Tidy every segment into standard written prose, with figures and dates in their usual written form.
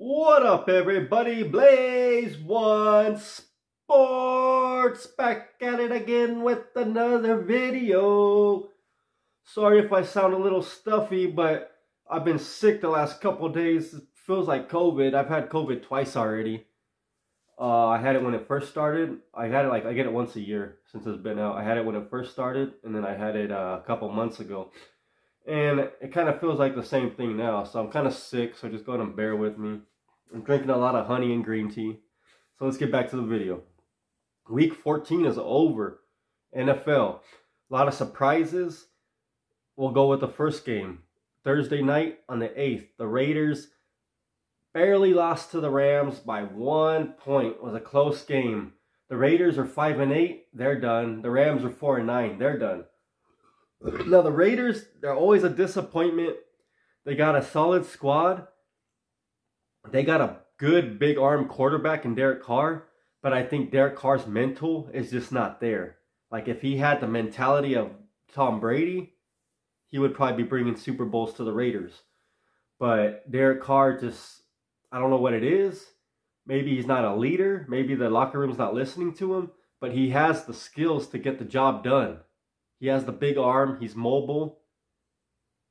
What up, everybody? Blaze One Sports back at it again with another video. Sorry if I sound a little stuffy, but I've been sick the last couple of days. It feels like COVID. I've had COVID twice already. I had it when it first started. I get it once a year since it's been out. I had it when it first started, and then I had it a couple months ago. And it kind of feels like the same thing now. So I'm kind of sick, so just go ahead and bear with me. I'm drinking a lot of honey and green tea. So let's get back to the video. Week 14 is over. NFL. A lot of surprises. We'll go with the first game. Thursday night on the 8th. The Raiders barely lost to the Rams by 1 point. It was a close game. The Raiders are 5-8. They're done. The Rams are 4-9. They're done. Now, the Raiders, they're always a disappointment. They got a solid squad. They got a good big arm quarterback in Derek Carr. But I think Derek Carr's mental is just not there. Like, if he had the mentality of Tom Brady, he would probably be bringing Super Bowls to the Raiders. But Derek Carr just, I don't know what it is. Maybe he's not a leader. Maybe the locker room's not listening to him. But he has the skills to get the job done. He has the big arm. He's mobile.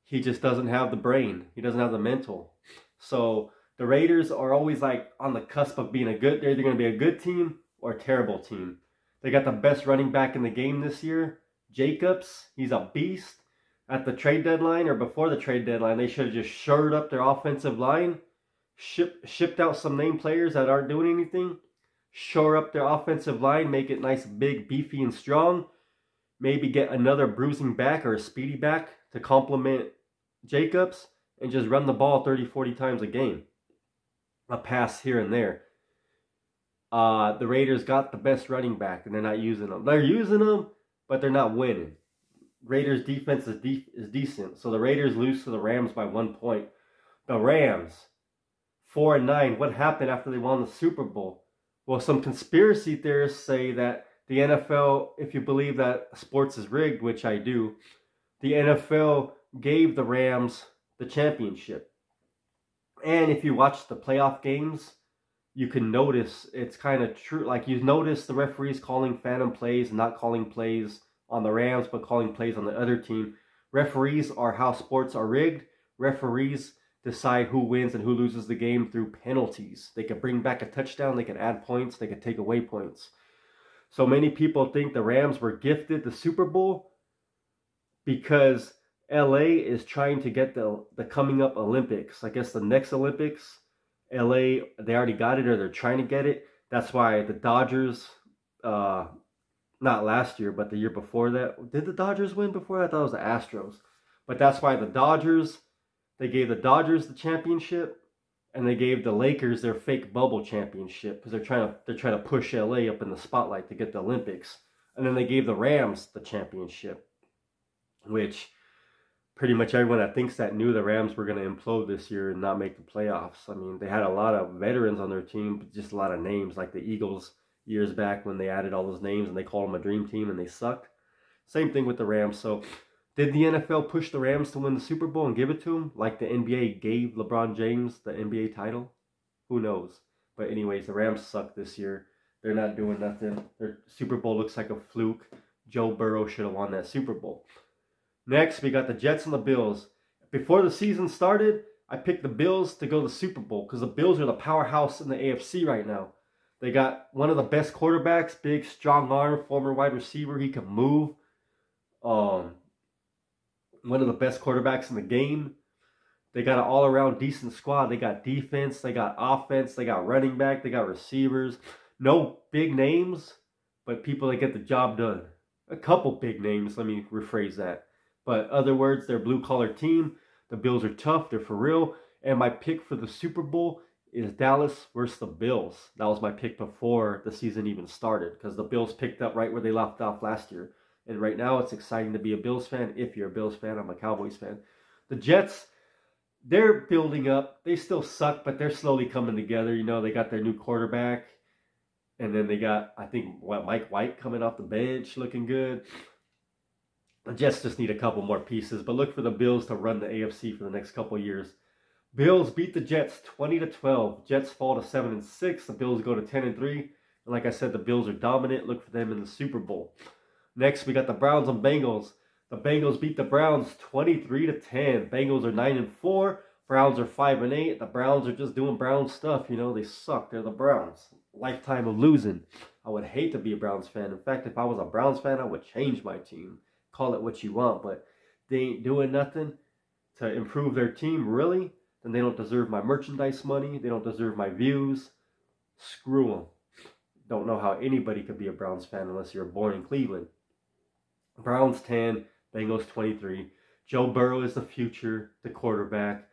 He just doesn't have the brain. He doesn't have the mental. So the Raiders are always like on the cusp of being they're either going to be a good team or a terrible team. They got the best running back in the game this year. Jacobs, he's a beast. At the trade deadline or before the trade deadline, they should have just shored up their offensive line. Shipped out some name players that aren't doing anything. Shore up their offensive line. Make it nice, big, beefy, and strong. Maybe get another bruising back or a speedy back to complement Jacobs and just run the ball 30, 40 times a game. A pass here and there. The Raiders got the best running back and they're not using them. They're using them, but they're not winning. Raiders defense is decent. So the Raiders lose to the Rams by 1 point. The Rams, 4-9. What happened after they won the Super Bowl? Well, some conspiracy theorists say that the NFL, if you believe that sports is rigged, which I do, the NFL gave the Rams the championship. And if you watch the playoff games, you can notice it's kind of true. Like, you notice the referees calling phantom plays, not calling plays on the Rams, but calling plays on the other team. Referees are how sports are rigged. Referees decide who wins and who loses the game through penalties. They can bring back a touchdown, they can add points, they can take away points. So many people think the Rams were gifted the Super Bowl because LA is trying to get the coming up Olympics. I guess the next Olympics, LA, they already got it or they're trying to get it. That's why the Dodgers, not last year, but the year before that. Did the Dodgers win before that? I thought it was the Astros. But that's why the Dodgers, they gave the Dodgers the championship. And they gave the Lakers their fake bubble championship because they're trying to push LA up in the spotlight to get the Olympics. And then they gave the Rams the championship, which pretty much everyone that thinks that knew the Rams were going to implode this year and not make the playoffs. I mean, they had a lot of veterans on their team, but just a lot of names, like the Eagles years back when they added all those names and they called them a dream team and they sucked. Same thing with the Rams. So did the NFL push the Rams to win the Super Bowl and give it to them like the NBA gave LeBron James the NBA title? Who knows? But anyways, the Rams suck this year. They're not doing nothing. Their Super Bowl looks like a fluke. Joe Burrow should have won that Super Bowl. Next, we got the Jets and the Bills. Before the season started, I picked the Bills to go to the Super Bowl because the Bills are the powerhouse in the AFC right now. They got one of the best quarterbacks, big, strong arm, former wide receiver. He can move. One of the best quarterbacks in the game. They got an all-around decent squad. They got defense. They got offense. They got running back. They got receivers. No big names, but people that get the job done. A couple big names. Let me rephrase that. But other words, they're a blue-collar team. The Bills are tough. They're for real. And my pick for the Super Bowl is Dallas versus the Bills. That was my pick before the season even started because the Bills picked up right where they left off last year. And right now, it's exciting to be a Bills fan. If you're a Bills fan, I'm a Cowboys fan. The Jets, they're building up. They still suck, but they're slowly coming together. You know, they got their new quarterback. And then they got, I think, Mike White coming off the bench looking good. The Jets just need a couple more pieces. But look for the Bills to run the AFC for the next couple of years. Bills beat the Jets 20-12. Jets fall to 7-6. The Bills go to 10-3. And like I said, the Bills are dominant. Look for them in the Super Bowl. Next, we got the Browns and Bengals. The Bengals beat the Browns 23-10. Bengals are 9-4. Browns are 5-8. The Browns are just doing Brown stuff. You know, they suck. They're the Browns. Lifetime of losing. I would hate to be a Browns fan. In fact, if I was a Browns fan, I would change my team. Call it what you want, but they ain't doing nothing to improve their team, really. Then they don't deserve my merchandise money. They don't deserve my views. Screw them. Don't know how anybody could be a Browns fan unless you're born in Cleveland. Browns 10, Bengals 23. Joe Burrow is the future, the quarterback.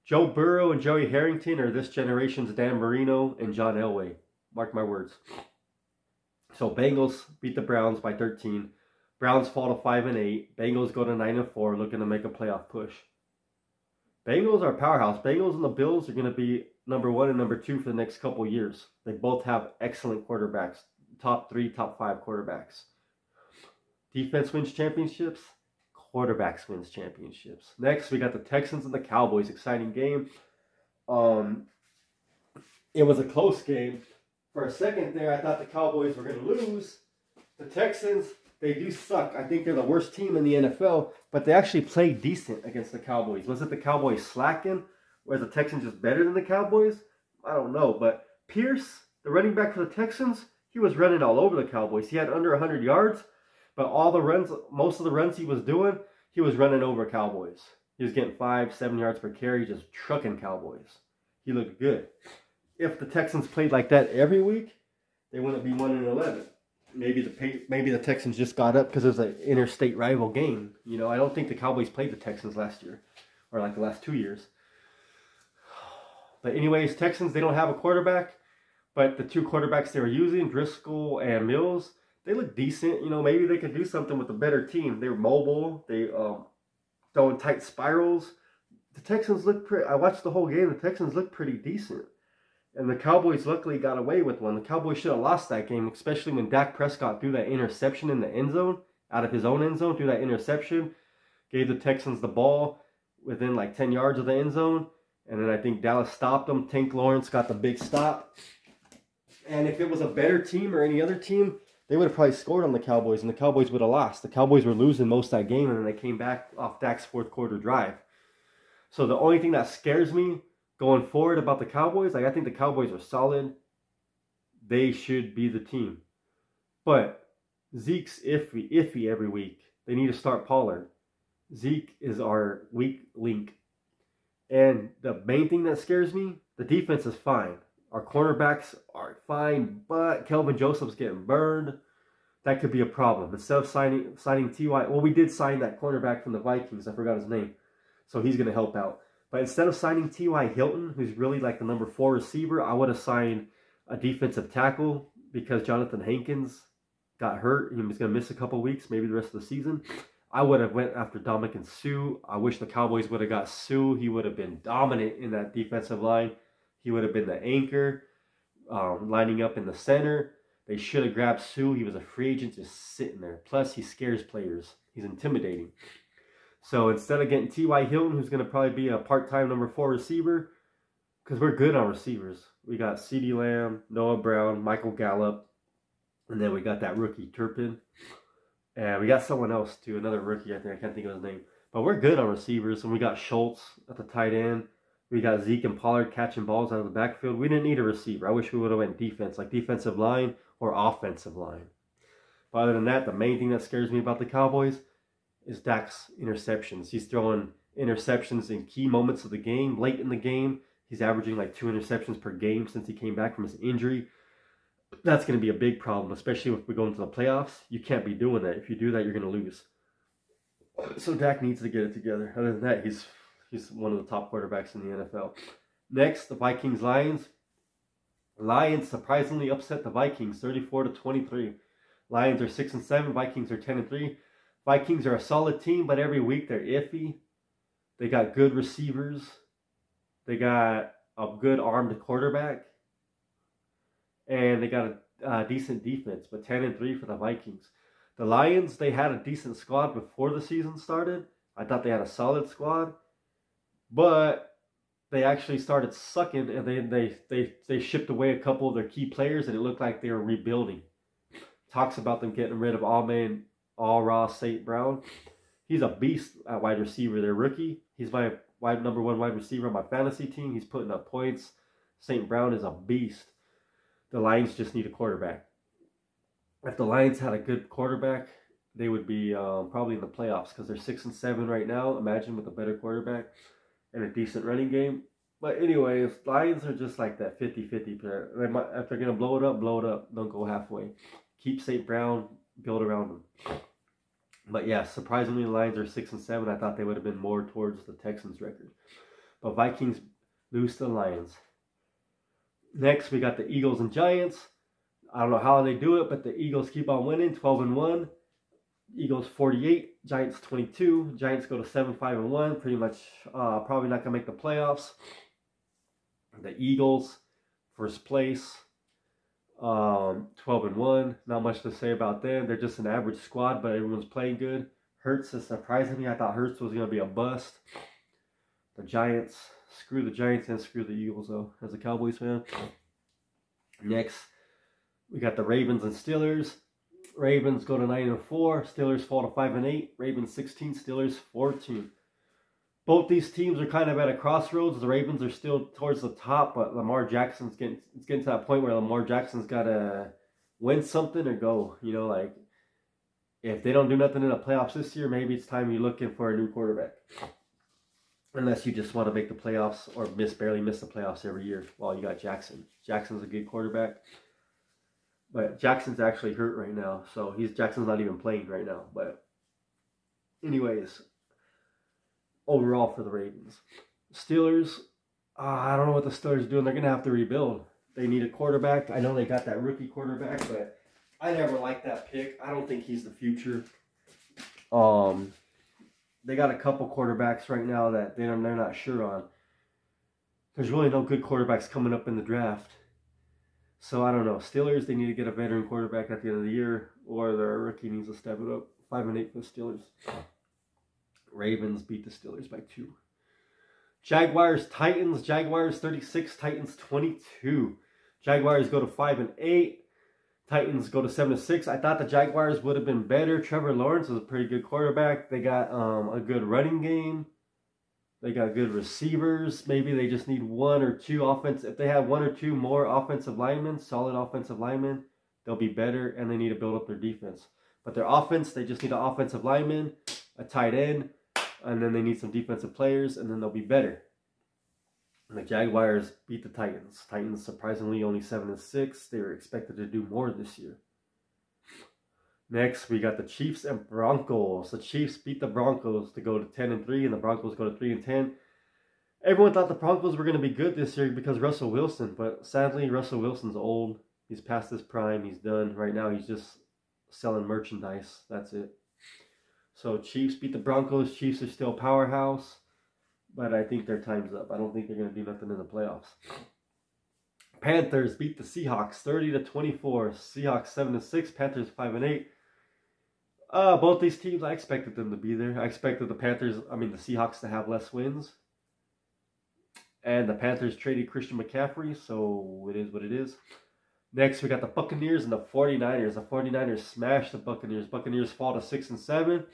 Joe Burrow and Joey Harrington are this generation's Dan Marino and John Elway. Mark my words. So Bengals beat the Browns by 13. Browns fall to 5-8. Bengals go to 9-4, looking to make a playoff push. Bengals are a powerhouse. Bengals and the Bills are going to be number 1 and number 2 for the next couple years. They both have excellent quarterbacks. Top 3, top 5 quarterbacks. Defense wins championships. Quarterbacks wins championships. Next, we got the Texans and the Cowboys. Exciting game. It was a close game. For a second there, I thought the Cowboys were going to lose. The Texans, they do suck. I think they're the worst team in the NFL, but they actually played decent against the Cowboys. Was it the Cowboys slacking? Or is the Texans just better than the Cowboys? I don't know, but Pierce, the running back for the Texans, he was running all over the Cowboys. He had under 100 yards. But all the runs, most of the runs he was doing, he was running over Cowboys. He was getting 5-7 yards per carry, just trucking Cowboys. He looked good. If the Texans played like that every week, they wouldn't be 1-11. Maybe the Texans just got up because it was an interstate rival game. You know, I don't think the Cowboys played the Texans last year, or like the last 2 years. But anyways, Texans, they don't have a quarterback, but the 2 quarterbacks they were using, Driscoll and Mills, they look decent. You know, maybe they could do something with a better team. They were mobile. They throwing tight spirals. The Texans look pretty. I watched the whole game. The Texans look pretty decent. And the Cowboys luckily got away with one. The Cowboys should have lost that game, especially when Dak Prescott threw that interception in the end zone, out of his own end zone, threw that interception, gave the Texans the ball within like 10 yards of the end zone. And then I think Dallas stopped them. Tank Lawrence got the big stop. And if it was a better team or any other team, they would have probably scored on the Cowboys, and the Cowboys would have lost. The Cowboys were losing most of that game, and then they came back off Dak's fourth quarter drive. So the only thing that scares me going forward about the Cowboys, like I think the Cowboys are solid. They should be the team. But Zeke's iffy every week. They need to start Pollard. Zeke is our weak link. And the main thing that scares me, the defense is fine. Our cornerbacks are fine, but Kelvin Joseph's getting burned. That could be a problem. Instead of signing T.Y., well, we did sign that cornerback from the Vikings. I forgot his name. So he's going to help out. But instead of signing T.Y. Hilton, who's really like the number 4 receiver, I would have signed a defensive tackle because Jonathan Hankins got hurt. He was going to miss a couple weeks, maybe the rest of the season. I would have went after Dominican Sue. I wish the Cowboys would have got Sue. He would have been dominant in that defensive line. He would have been the anchor, lining up in the center. They should have grabbed Sue. He was a free agent just sitting there. Plus, he scares players. He's intimidating. So instead of getting T.Y. Hilton, who's going to probably be a part-time number 4 receiver, because we're good on receivers. We got CeeDee Lamb, Noah Brown, Michael Gallup, and then we got that rookie Turpin. And we got someone else too, another rookie, I think. I can't think of his name. But we're good on receivers. And we got Schultz at the tight end. We got Zeke and Pollard catching balls out of the backfield. We didn't need a receiver. I wish we would have went defense, like defensive line or offensive line. But other than that, the main thing that scares me about the Cowboys is Dak's interceptions. He's throwing interceptions in key moments of the game, late in the game. He's averaging like 2 interceptions per game since he came back from his injury. That's going to be a big problem, especially if we go into the playoffs. You can't be doing that. If you do that, you're going to lose. So Dak needs to get it together. Other than that, he's one of the top quarterbacks in the NFL. Next, the Vikings-Lions. Lions surprisingly upset the Vikings 34-23. Lions are 6-7. Vikings are 10-3. Vikings are a solid team, but every week they're iffy. They got good receivers. They got a good armed quarterback. And they got a decent defense, but 10-3 for the Vikings. The Lions, they had a decent squad before the season started. I thought they had a solid squad. But they actually started sucking, and then they shipped away a couple of their key players, and it looked like they were rebuilding. Talks about them getting rid of Amon-Ra St. Brown. He's a beast at wide receiver. Their rookie. He's my number one wide receiver on my fantasy team. He's putting up points. St. Brown is a beast. The Lions just need a quarterback. If the Lions had a good quarterback, they would be probably in the playoffs because they're 6-7 right now. Imagine with a better quarterback and a decent running game. But anyways, Lions are just like that 50-50 player. If they're going to blow it up. Don't go halfway. Keep St. Brown, build around them. But yeah, surprisingly, the Lions are 6-7. I thought they would have been more towards the Texans record. But Vikings lose to the Lions. Next, we got the Eagles and Giants. I don't know how they do it, but the Eagles keep on winning, 12-1. Eagles 48, Giants 22. Giants go to 7-5-1. Pretty much probably not going to make the playoffs. The Eagles, first place, 12-1. Not much to say about them. They're just an average squad, but everyone's playing good. Hurts is surprising me. I thought Hurts was going to be a bust. The Giants, screw the Giants and screw the Eagles, though, as a Cowboys fan. Next, we got the Ravens and Steelers. Ravens go to 9-4. Steelers fall to 5-8. Ravens 16. Steelers 14. Both these teams are kind of at a crossroads. The Ravens are still towards the top, but Lamar Jackson's getting to that point where Lamar Jackson's got to win something or go. You know, like if they don't do nothing in the playoffs this year, maybe it's time you're looking for a new quarterback. Unless you just want to make the playoffs or barely miss the playoffs every year. Well, you got Jackson. Jackson's a good quarterback. But Jackson's actually hurt right now. So Jackson's not even playing right now. But anyways, overall for the Ravens. Steelers, I don't know what the Steelers are doing. They're going to have to rebuild. They need a quarterback. I know they got that rookie quarterback, but I never liked that pick. I don't think he's the future. They got a couple quarterbacks right now that they're not sure on. There's really no good quarterbacks coming up in the draft. So I don't know. Steelers, they need to get a veteran quarterback at the end of the year, or their rookie needs to step it up. 5-8 for the Steelers. Ravens beat the Steelers by 2. Jaguars, Titans. Jaguars 36, Titans 22. Jaguars go to 5-8. Titans go to 7-6. I thought the Jaguars would have been better. Trevor Lawrence is a pretty good quarterback. They got a good running game. They got good receivers. Maybe they just need one or two offense. If they have one or two more offensive linemen, solid offensive linemen, they'll be better, and they need to build up their defense. But their offense, they just need an offensive lineman, a tight end, and then they need some defensive players, and then they'll be better. And the Jaguars beat the Titans. Titans surprisingly only 7-6. They were expected to do more this year. Next, we got the Chiefs and Broncos. The Chiefs beat the Broncos to go to 10-3, and the Broncos go to 3-10. Everyone thought the Broncos were going to be good this year because Russell Wilson, but sadly, Russell Wilson's old. He's past his prime. He's done. Right now, he's just selling merchandise. That's it. So, Chiefs beat the Broncos. Chiefs are still powerhouse, but I think their time's up. I don't think they're going to do nothing in the playoffs. Panthers beat the Seahawks 30-24. Seahawks 7-6. Panthers 5-8. Both these teams, I expected them to be there. I expected the Seahawks to have less wins. And the Panthers traded Christian McCaffrey, so it is what it is. Next, we got the Buccaneers and the 49ers. The 49ers smashed the Buccaneers. Buccaneers fall to 6-7.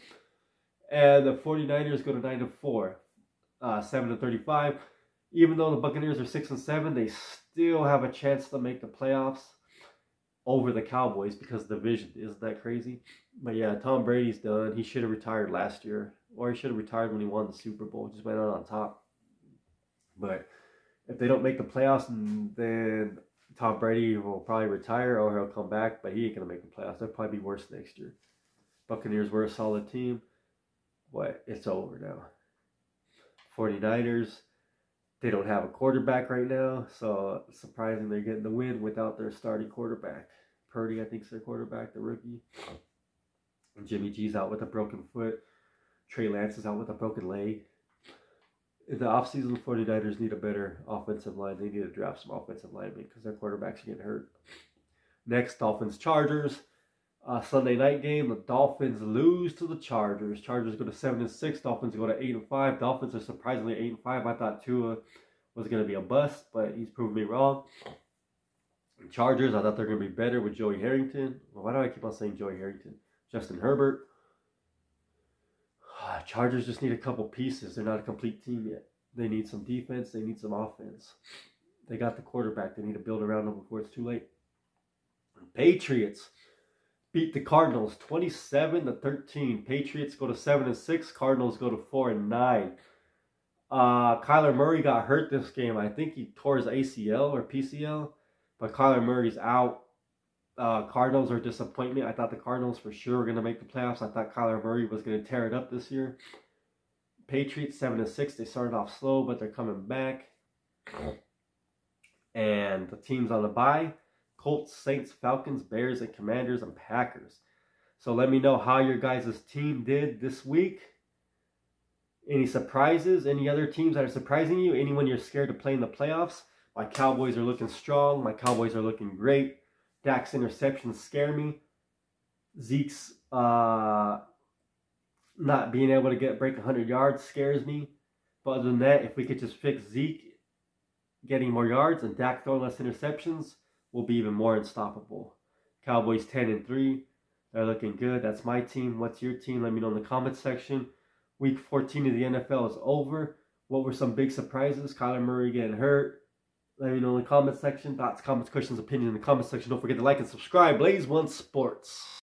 And the 49ers go to 9-4. 7-35. Even though the Buccaneers are 6-7, they still have a chance to make the playoffs over the Cowboys because of the division. Isn't that crazy? But yeah, Tom Brady's done. He should have retired last year. Or he should have retired when he won the Super Bowl. Just went out on top. But if they don't make the playoffs, then Tom Brady will probably retire or he'll come back. But he ain't going to make the playoffs. They'll probably be worse next year. Buccaneers were a solid team. But it's over now. 49ers, they don't have a quarterback right now, so it's surprising they're getting the win without their starting quarterback. Purdy, I think, is their quarterback, the rookie. And Jimmy G's out with a broken foot. Trey Lance is out with a broken leg. In the offseason, the 49ers need a better offensive line. They need to draft some offensive linemen because their quarterbacks are getting hurt. Next, Dolphins-Chargers. Sunday night game, the Dolphins lose to the Chargers. Chargers go to 7-6. Dolphins go to 8-5. Dolphins are surprisingly 8-5. I thought Tua was going to be a bust, but he's proven me wrong. Chargers, I thought they're going to be better with Joey Harrington. Well, why do I keep on saying Joey Harrington? Justin Herbert. Chargers just need a couple pieces. They're not a complete team yet. They need some defense. They need some offense. They got the quarterback. They need to build around him before it's too late. Patriots beat the Cardinals 27-13. Patriots go to 7-6. Cardinals go to 4-9. Kyler Murray got hurt this game. I think he tore his ACL or PCL. But Kyler Murray's out. Cardinals are a disappointment. I thought the Cardinals for sure were going to make the playoffs. I thought Kyler Murray was going to tear it up this year. Patriots 7-6. They started off slow, but they're coming back. And the teams on the bye: Colts, Saints, Falcons, Bears, and Commanders, and Packers. So let me know how your guys' team did this week. Any surprises? Any other teams that are surprising you? Anyone you're scared to play in the playoffs? My Cowboys are looking strong. My Cowboys are looking great. Dak's interceptions scare me. Zeke's not being able to break 100 yards scares me. But other than that, if we could just fix Zeke getting more yards and Dak throwing less interceptions, we'll be even more unstoppable. Cowboys 10-3. They're looking good. That's my team. What's your team? Let me know in the comments section. Week 14 of the NFL is over. What were some big surprises? Kyler Murray getting hurt. Let me know in the comments section. Thoughts, comments, questions, opinions in the comments section. Don't forget to like and subscribe. Blaze One Sports.